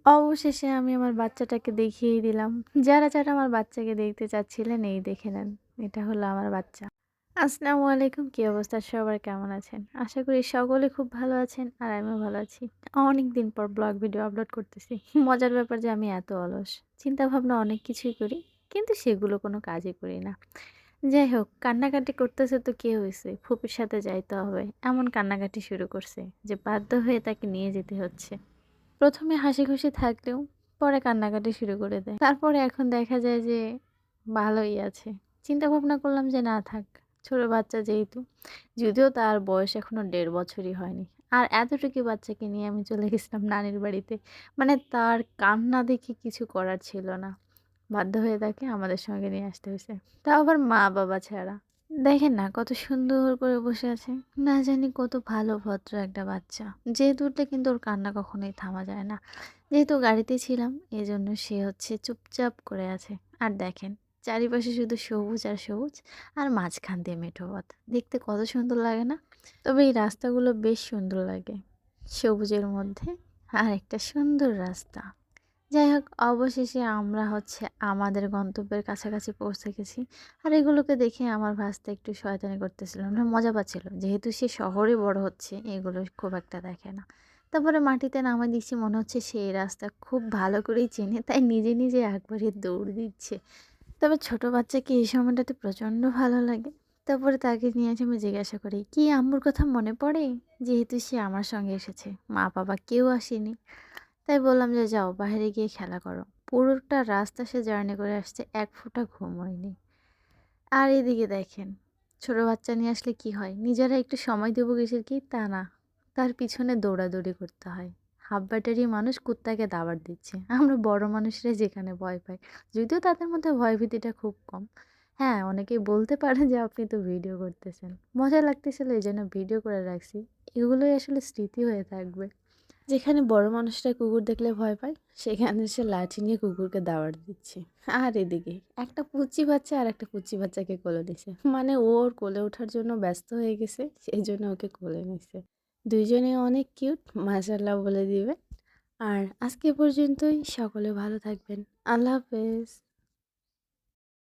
অবশেষে আমি আমার বাচ্চাটাকে দেখিয়েই দিলাম। যারা আমার বাচ্চাকে দেখতে চাচ্ছিলেন এই দেখে নেন। এটা হলো আমার বাচ্চা। আসসালামু আলাইকুম। কি অবস্থা সবার কেমন আছেন? আশা করি সকলে খুব ভালো আছেন আর আমিও ভালো আছি। অনেকদিন পর ব্লগ ভিডিও আপলোড করতেছি। মজার ব্যাপার যে আমি এত অলস। চিন্তাভাবনা অনেক কিছুই করি কিন্তু সেগুলো কোনো কাজই করি না। যাই হোক কান্নাকাটি করতেছে তো কি হইছে? ফুপির সাথে যাইতে হবে। এমন কান্নাকাটি শুরু করছে যে বাধ্য হয়ে তাকে নিয়ে যেতে হচ্ছে। ১ম এ হাসিখুশি থাকলেও পরে কান্নাকাটি শুরু করে দেয়। তারপরে এখন দেখা যায় যে ভালোই আছে। চিন্তা ভাবনা করলাম যে না থাক, ছোট বাচ্চা যেহেতু, যদিও তার বয়স এখনো ১.৫ বছরই হয়নি। আর এতটুকু বাচ্চাকে নিয়ে আমি চলে গেছিলাম নানির বাড়িতে। মানে তার কান্না দেখে কিছু করার ছিল না। বাধ্য হয়ে তাকে আমাদের সঙ্গে নিয়ে আসতে হইছে। তাও আবার মা-বাবা ছাড়া। দেখেন না কত সুন্দর করে বসে আছে। না জানি কত ভালো ভদ্র একটা বাচ্চা। জেদ উঠলে কিন্তু ওর কান্না কখনোই থামা যায় না। যেহেতু গাড়িতে ছিলাম এজন্য সে হচ্ছে চুপচাপ করে আছে। আর দেখেন চারিপাশে শুধু সবুজ আর সবুজ আর মাঝখান দিয়ে মেঠো পথ। দেখতে কত সুন্দর লাগে না? তবে এই রাস্তাগুলো বেশ সুন্দর লাগে। সবুজের মধ্যে আর একটা সুন্দর রাস্তা। যাই হোক অবশেষে আমরা হচ্ছে আমাদের গন্তব্যের কাছাকাছি পৌঁছে গেছি। আর এগুলোকে দেখে আমার ভাস্তা একটু শয়তানি করতেছিল। মানে মজা পাচ্ছিল। যেহেতু সে শহরে বড় হচ্ছে এগুলো খুব একটা দেখে না। তারপরে মাটিতে নামায় দিচ্ছি মনে হচ্ছে সে এই রাস্তা খুব ভালো করেই চেনে। তাই নিজে একবারে দৌড় দিচ্ছে। তবে ছোট বাচ্চাকে এই সময়টাতে প্রচণ্ড ভালো লাগে। তারপরে তাকে নিয়ে এসে আমি জিজ্ঞাসা করি, "কি আম্মুর কথা মনে পড়ে?" যেহেতু সে আমার সঙ্গে এসেছে। মা-বাবা কেউ আসেনি। তাই বললাম যে, "যাও বাহিরে গিয়ে খেলা করো।" পুরোটা রাস্তা সে জার্নি করে আসছে, এক ফোঁটা ঘুম হয়নি। আর এদিকে দেখেন, ছোট বাচ্চা নিয়ে আসলে কি হয়? নিজেরা একটু সময় দেবো কিসের কি? তা না। তার পিছনে দৌড়াদৌড়ি করতে হয়। হাফ ব্যাটারি মানুষ কুত্তাকে দাওয়াত দিচ্ছে। আমরা বড় মানুষরা যেখানে ভয় পাই। যদিও তাদের মধ্যে ভয়ভীতিটা খুব কম। হ্যাঁ, অনেকেই বলতে পারেন যে আপনি তো ভিডিও করতেছেন। মজা লাগতেছিল এজন্য ভিডিও করে রাখছি। এগুলোই আসলে স্মৃতি হয়ে থাকবে। যেখানে বড় মানুষরা কুকুর দেখলে ভয় পায়, সেখানে সে লাঠি নিয়ে কুকুরকে দাওয়াত দিচ্ছে। আর এদিকে একটা পুচি বাচ্চা আর একটা পুচি বাচ্চাকে কোলে নিছে। মানে ও ওর কোলে ওঠার জন্য ব্যস্ত হয়ে গেছে, সেইজন্য ওকে কোলে নিছে। ২ জনেই অনেক কিউট, মাশাআল্লাহ বলে দিবেন। আর আজকে এ পর্যন্তই। সকলে ভালো থাকবেন। আল্লাহ হাফেজ।